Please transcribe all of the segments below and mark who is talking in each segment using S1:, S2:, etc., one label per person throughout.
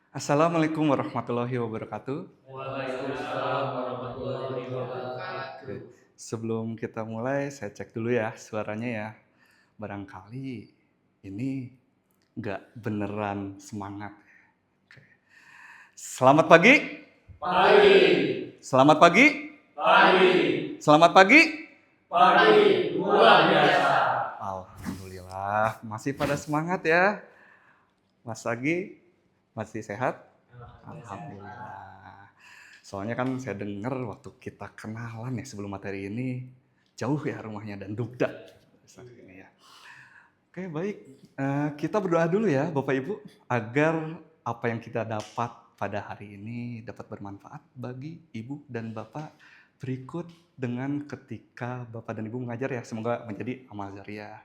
S1: Assalamualaikum warahmatullahi wabarakatuh.
S2: Waalaikumsalam warahmatullahi
S1: Oke,
S2: wabarakatuh.
S1: sebelum kita mulai, saya cek dulu ya suaranya ya. Barangkali ini nggak beneran semangat. Oke. Selamat pagi,
S2: Pagi,
S1: selamat pagi,
S2: pagi,
S1: selamat pagi.
S2: pagi, luar biasa.
S1: Alhamdulillah, masih pada semangat ya. Mas Agi, masih sehat? Alhamdulillah. Soalnya kan saya dengar waktu kita kenalan ya sebelum materi ini, jauh ya rumahnya dan Dugda. Ini ya. Oke, baik. Kita berdoa dulu ya Bapak Ibu, agar apa yang kita dapat pada hari ini dapat bermanfaat bagi Ibu dan Bapak berikut dengan ketika Bapak dan Ibu mengajar ya. Semoga menjadi amal jariah.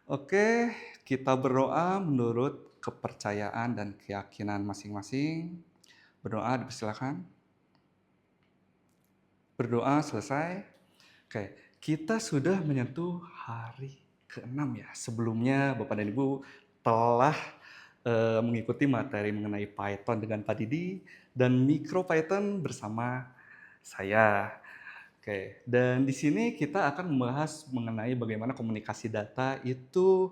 S1: Oke, kita berdoa menurut kepercayaan dan keyakinan masing-masing. Berdoa dipersilakan. Berdoa selesai. Oke, kita sudah menyentuh hari ke-6 ya. Sebelumnya Bapak dan Ibu telah mengikuti materi mengenai Python dengan Pak Didi dan MicroPython bersama saya. Oke, dan di sini kita akan membahas mengenai bagaimana komunikasi data itu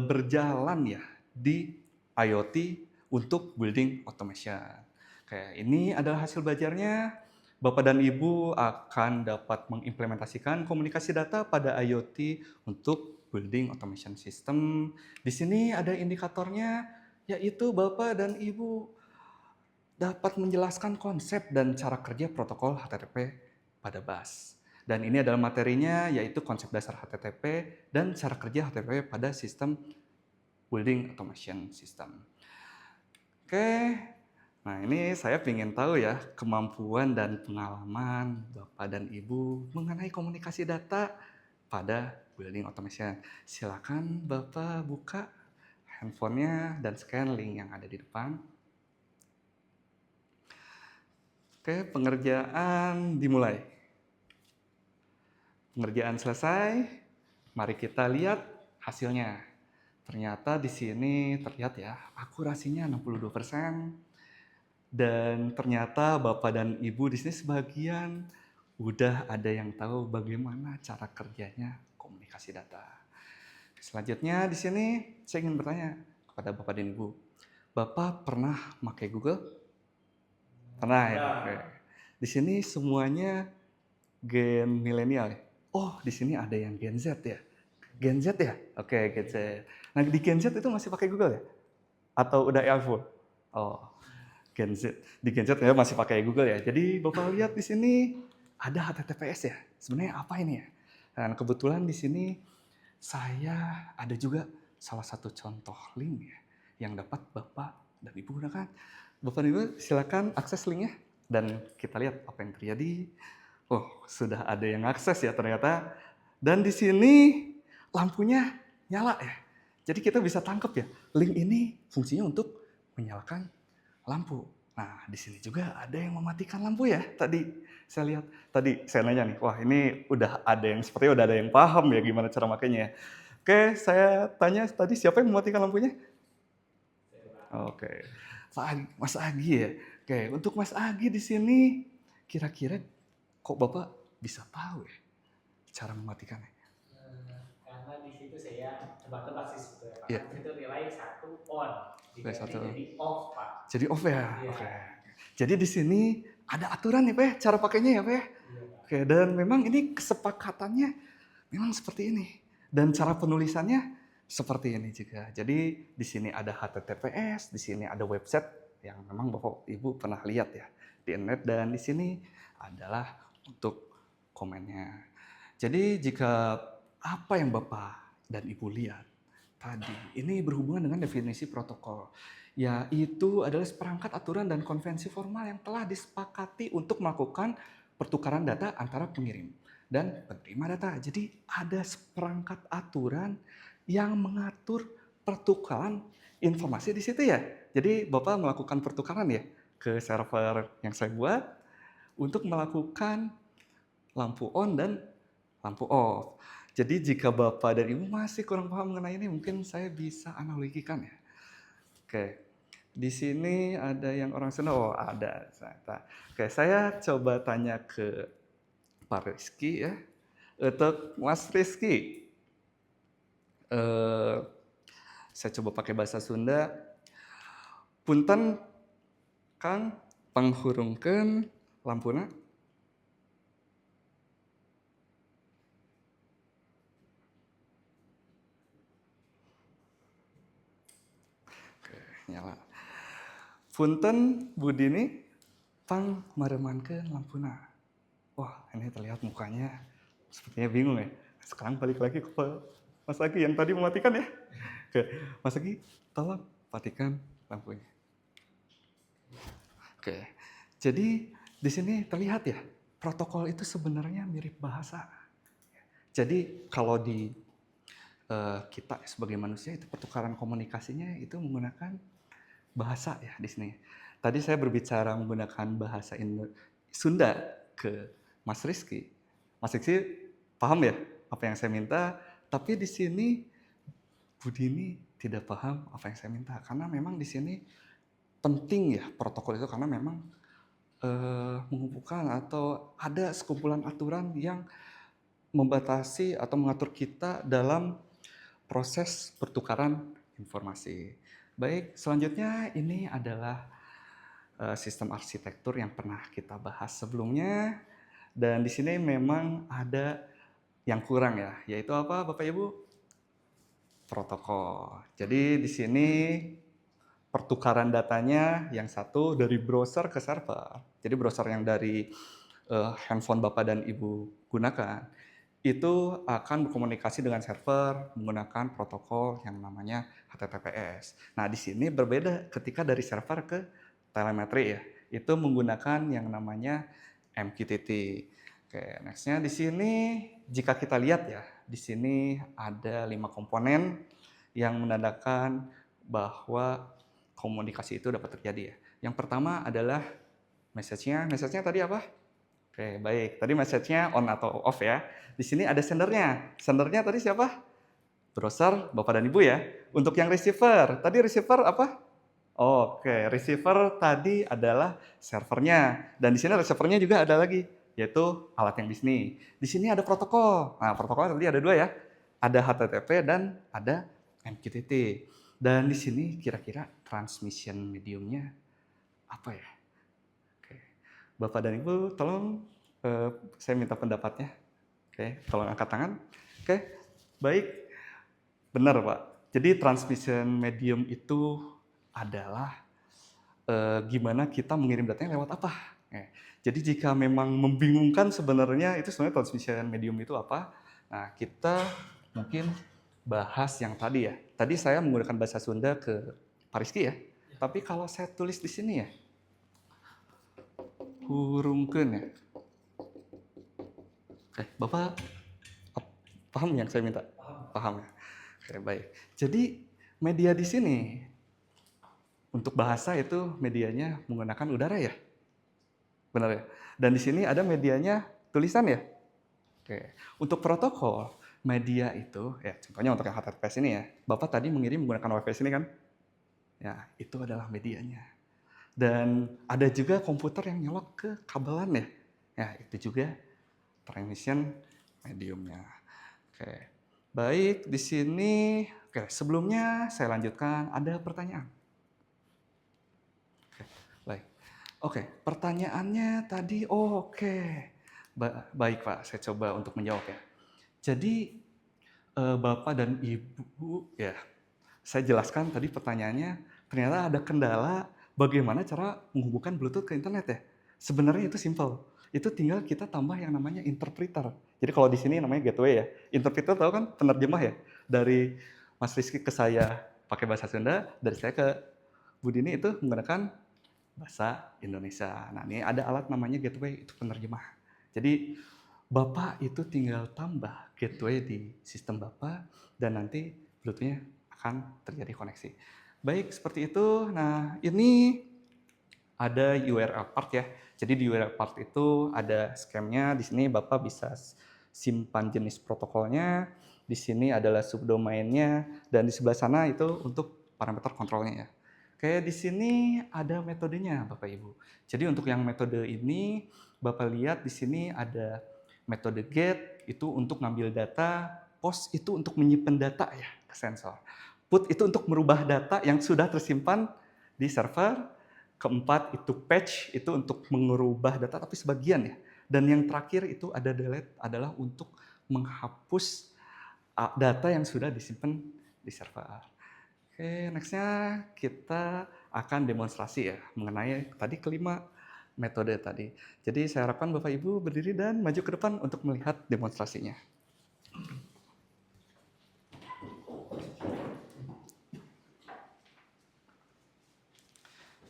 S1: berjalan ya di IoT untuk building automation. Oke, ini adalah hasil belajarnya. Bapak dan Ibu akan dapat mengimplementasikan komunikasi data pada IoT untuk building automation system. Di sini ada indikatornya, yaitu Bapak dan Ibu dapat menjelaskan konsep dan cara kerja protokol HTTP pada bus. Dan ini adalah materinya, yaitu konsep dasar HTTP dan cara kerja HTTP pada sistem building automation system. Oke, nah ini saya ingin tahu ya kemampuan dan pengalaman Bapak dan Ibu mengenai komunikasi data pada building automation. Silakan Bapak buka handphonenya dan scan link yang ada di depan. Oke, pengerjaan dimulai. Pengerjaan selesai. Mari kita lihat hasilnya. Ternyata di sini terlihat ya, akurasinya 62%. Dan ternyata Bapak dan Ibu di sini sebagian udah ada yang tahu bagaimana cara kerjanya komunikasi data. Selanjutnya di sini saya ingin bertanya kepada Bapak dan Ibu. Bapak pernah pakai Google? Pernah ya? Oke. Di sini semuanya Gen milenial ya? Oh, di sini ada yang Gen Z ya? Gen Z ya? Oke, Gen Z. Nah, di Gen Z itu masih pakai Google ya? Atau udah iPhone? Oh, Gen Z. Di Gen Z ya masih pakai Google ya. Jadi Bapak lihat di sini ada HTTPS ya. Sebenarnya apa ini ya? Dan kebetulan di sini saya ada juga salah satu contoh link ya yang dapat Bapak dan Ibu gunakan. Bapak dan Ibu silakan akses linknya dan kita lihat apa yang terjadi. Oh, sudah ada yang akses ya ternyata. Dan di sini lampunya nyala ya. Jadi kita bisa tangkap ya, link ini fungsinya untuk menyalakan lampu. Nah, di sini juga ada yang mematikan lampu ya. Tadi saya lihat, tadi saya nanya nih, wah ini udah ada yang sepertinya udah ada yang paham ya gimana cara makainya ya. Oke, saya tanya tadi siapa yang mematikan lampunya? Oke, Mas Agi ya. Oke, untuk Mas Agi di sini kira-kira kok Bapak bisa tahu ya cara mematikannya?
S2: Karena di situ saya tebak-tebak sih sebetulnya Pak.
S1: Iya,
S2: Kan itu nilai 1 on, diganti
S1: satu.
S2: jadi off Pak.
S1: Jadi off ya.
S2: Iya.
S1: Oke. Jadi di sini ada aturan ya, Pak ya, cara pakainya ya, Pak ya.
S2: Iya Pak.
S1: Oke, dan memang ini kesepakatannya memang seperti ini. Dan cara penulisannya seperti ini juga. Jadi di sini ada HTTPS, di sini ada website yang memang Bapak Ibu pernah lihat ya di internet dan di sini adalah untuk komennya. Jadi jika apa yang Bapak dan Ibu lihat tadi ini berhubungan dengan definisi protokol, yaitu adalah seperangkat aturan dan konvensi formal yang telah disepakati untuk melakukan pertukaran data antara pengirim dan penerima data. Jadi ada seperangkat aturan yang mengatur pertukaran informasi di situ ya. Jadi Bapak melakukan pertukaran ya ke server yang saya buat untuk melakukan lampu on dan lampu off. Jadi jika Bapak dan Ibu masih kurang paham mengenai ini, mungkin saya bisa analogikan ya. Oke, Di sini ada yang orang Sunda? Oh, ada ternyata. Oke, saya coba tanya ke Pak Rizky ya. Untuk Mas Rizky, eh, saya coba pakai bahasa Sunda. Punten Kang panghurungkeun lampuna. Oke, nyala. Punten Budini pang mareumankeun lampuna. Wah, ini terlihat mukanya sepertinya bingung ya. Sekarang balik lagi ke Mas Agi yang tadi mematikan ya. Oke, Mas Agi, tolong matikan lampunya. Oke, jadi di sini terlihat ya, protokol itu sebenarnya mirip bahasa. Jadi kalau di kita sebagai manusia itu pertukaran komunikasinya itu menggunakan bahasa ya di sini. Tadi saya berbicara menggunakan bahasa Sunda ke Mas Rizky. Mas Rizky paham ya apa yang saya minta, tapi di sini Budini tidak paham apa yang saya minta karena memang di sini penting ya protokol itu karena memang mengumpulkan atau ada sekumpulan aturan yang membatasi atau mengatur kita dalam proses pertukaran informasi. Baik, selanjutnya ini adalah sistem arsitektur yang pernah kita bahas sebelumnya. Dan di sini memang ada yang kurang ya, yaitu apa Bapak Ibu? Protokol. Jadi di sini pertukaran datanya yang satu dari browser ke server. Jadi browser yang dari handphone Bapak dan Ibu gunakan itu akan berkomunikasi dengan server menggunakan protokol yang namanya HTTPS. Nah, di sini berbeda ketika dari server ke telemetri ya. Itu menggunakan yang namanya MQTT. Oke, nextnya di sini jika kita lihat ya, di sini ada 5 komponen yang menandakan bahwa komunikasi itu dapat terjadi ya. Yang pertama adalah message-nya. Message-nya tadi apa? Oke, baik. Tadi message-nya on atau off ya. Di sini ada sendernya. Sendernya tadi siapa? Browser, Bapak dan Ibu ya. Untuk yang receiver, tadi receiver apa? Oke, receiver tadi adalah servernya. Dan di sini receivernya juga ada lagi, yaitu alat yang di sini. Di sini ada protokol. Nah, protokolnya tadi ada dua ya. Ada HTTP dan ada MQTT. Dan di sini kira-kira transmission mediumnya apa ya? Oke. Bapak dan Ibu, tolong saya minta pendapatnya. Oke, tolong angkat tangan. Oke, baik. Benar, Pak. Jadi transmission medium itu adalah gimana kita mengirim datanya lewat apa. Jadi jika memang membingungkan sebenarnya itu sebenarnya transmission medium itu apa. Nah, kita mungkin bahas yang tadi ya. Tadi saya menggunakan bahasa Sunda ke Pak Rizky ya. Tapi kalau saya tulis di sini ya, hurungkeun ya. Oke, Bapak paham yang saya minta? Paham ya. Oke, baik. Jadi media di sini untuk bahasa itu medianya menggunakan udara ya? Benar ya? Dan di sini ada medianya tulisan ya? Oke. Untuk protokol, media itu, ya contohnya untuk yang HTTPS ini ya, Bapak tadi mengirim menggunakan WiFi ini kan? Ya, itu adalah medianya. Dan ada juga komputer yang nyolok ke kabelan ya? Ya, itu juga transmission mediumnya. Oke. Baik, di sini, oke, sebelumnya saya lanjutkan, ada pertanyaan? Oke, baik. Oke, pertanyaannya tadi, oke. Baik Pak, saya coba untuk menjawab ya. Jadi, Bapak dan Ibu, ya, saya jelaskan tadi pertanyaannya, ternyata ada kendala bagaimana cara menghubungkan Bluetooth ke internet ya. Sebenarnya itu simple. Itu tinggal kita tambah yang namanya interpreter. Jadi kalau di sini namanya gateway ya. Interpreter tahu kan penerjemah ya. Dari Mas Rizky ke saya pakai bahasa Sunda, dari saya ke Bu Dini itu menggunakan bahasa Indonesia. Nah, ini ada alat namanya gateway, itu penerjemah. Jadi Bapak itu tinggal tambah gateway di sistem Bapak dan nanti Bluetooth-nya akan terjadi koneksi. Baik, seperti itu. Nah, ini ada URL part ya. Jadi di URL part itu ada scam-nya. Di sini Bapak bisa simpan jenis protokolnya. Di sini adalah subdomainnya dan di sebelah sana itu untuk parameter kontrolnya ya. Kayak di sini ada metodenya, Bapak Ibu. Jadi untuk yang metode ini, Bapak lihat di sini ada metode get itu untuk ngambil data, post itu untuk menyimpan data ya ke sensor. Put itu untuk merubah data yang sudah tersimpan di server. Keempat itu patch itu untuk mengubah data tapi sebagian ya. Dan yang terakhir itu ada delete adalah untuk menghapus data yang sudah disimpan di server. Oke, nextnya kita akan demonstrasi ya mengenai tadi kelima metode tadi. Jadi saya harapkan Bapak Ibu berdiri dan maju ke depan untuk melihat demonstrasinya.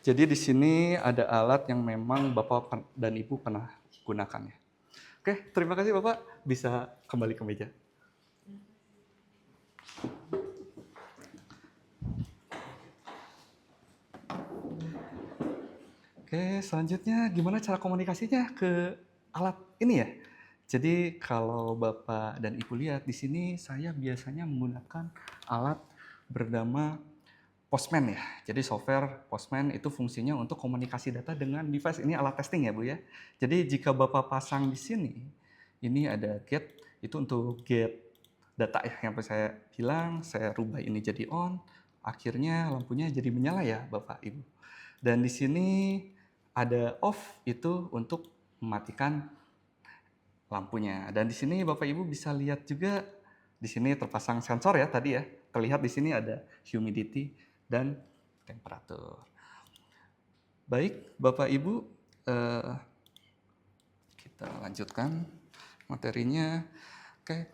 S1: Jadi di sini ada alat yang memang Bapak dan Ibu pernah gunakan ya. Oke, terima kasih Bapak. Bisa kembali ke meja. Oke, selanjutnya gimana cara komunikasinya ke alat ini ya? Jadi kalau Bapak dan Ibu lihat di sini saya biasanya menggunakan alat bernama Postman ya. Jadi software Postman itu fungsinya untuk komunikasi data dengan device. Ini alat testing ya Bu ya. Jadi jika Bapak pasang di sini, ini ada get, itu untuk get data ya. Yang saya bilang, saya rubah ini jadi on, akhirnya lampunya jadi menyala ya Bapak Ibu. Dan di sini ada off, itu untuk mematikan lampunya. Dan di sini Bapak Ibu bisa lihat juga, di sini terpasang sensor ya tadi ya. Terlihat di sini ada humidity dan temperatur. Baik, Bapak Ibu, kita lanjutkan materinya. Oke.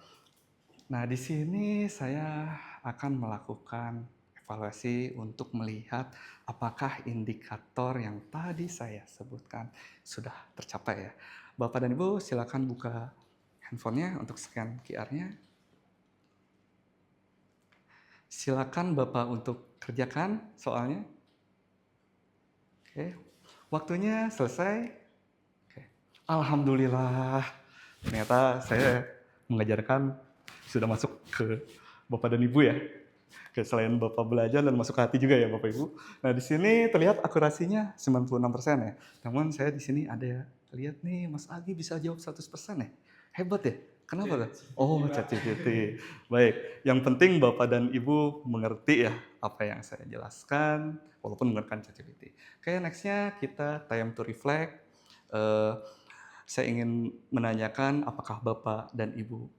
S1: Nah, di sini saya akan melakukan evaluasi untuk melihat apakah indikator yang tadi saya sebutkan sudah tercapai ya. Bapak dan Ibu silakan buka handphonenya untuk scan QR-nya. Silakan Bapak untuk kerjakan soalnya. Oke, waktunya selesai. Oke. Alhamdulillah, ternyata saya mengajarkan sudah masuk ke Bapak dan Ibu ya. Oke, selain Bapak belajar dan masuk ke hati juga ya Bapak Ibu. Nah, di sini terlihat akurasinya 96% ya. Namun saya di sini ada lihat nih Mas Agi bisa jawab 100% ya. Hebat ya. Kenapa tuh? Oh, ChatGPT. Baik, yang penting Bapak dan Ibu mengerti ya apa yang saya jelaskan walaupun menggunakan ChatGPT. Oke, nextnya kita time to reflect. Saya ingin menanyakan apakah Bapak dan Ibu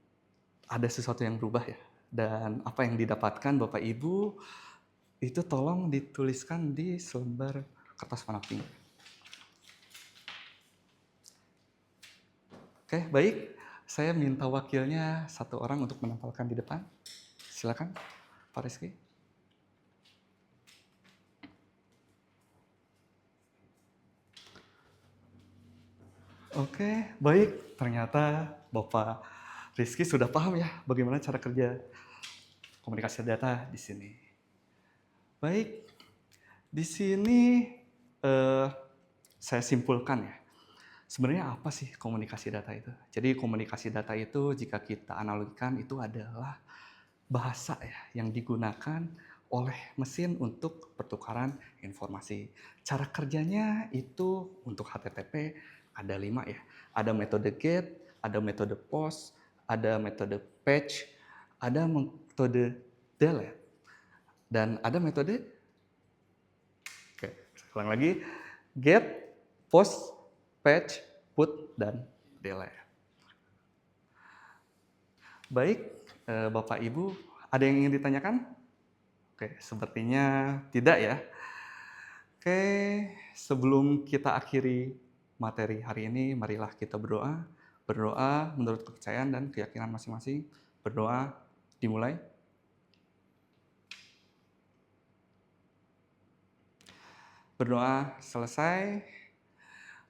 S1: ada sesuatu yang berubah ya? Dan apa yang didapatkan Bapak Ibu itu tolong dituliskan di selembar kertas warna pink. Oke, baik. Saya minta wakilnya satu orang untuk menempelkan di depan. Silakan, Pak Rizky. Oke, baik. Ternyata Bapak Rizky sudah paham ya bagaimana cara kerja komunikasi data di sini. Baik, di sini saya simpulkan ya. Sebenarnya apa sih komunikasi data itu? Jadi komunikasi data itu jika kita analogikan itu adalah bahasa ya yang digunakan oleh mesin untuk pertukaran informasi. Cara kerjanya itu untuk HTTP ada 5 ya. Ada metode get, ada metode post, ada metode patch, ada metode delete, dan ada metode, oke, saya ulang lagi, get, post, patch, put, dan delete. Baik, Bapak Ibu, ada yang ingin ditanyakan? Oke, sepertinya tidak ya. Oke, sebelum kita akhiri materi hari ini, marilah kita berdoa. Berdoa menurut kepercayaan dan keyakinan masing-masing. Berdoa dimulai. Berdoa selesai.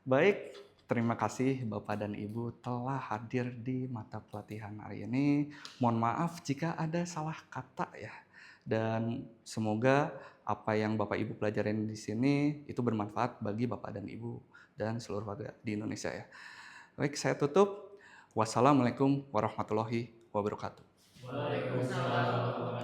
S1: Baik, terima kasih Bapak dan Ibu telah hadir di mata pelatihan hari ini. Mohon maaf jika ada salah kata ya. Dan semoga apa yang Bapak Ibu pelajarin di sini itu bermanfaat bagi Bapak dan Ibu dan seluruh warga di Indonesia ya. Baik, saya tutup. Wassalamualaikum warahmatullahi wabarakatuh.
S2: Waalaikumsalam.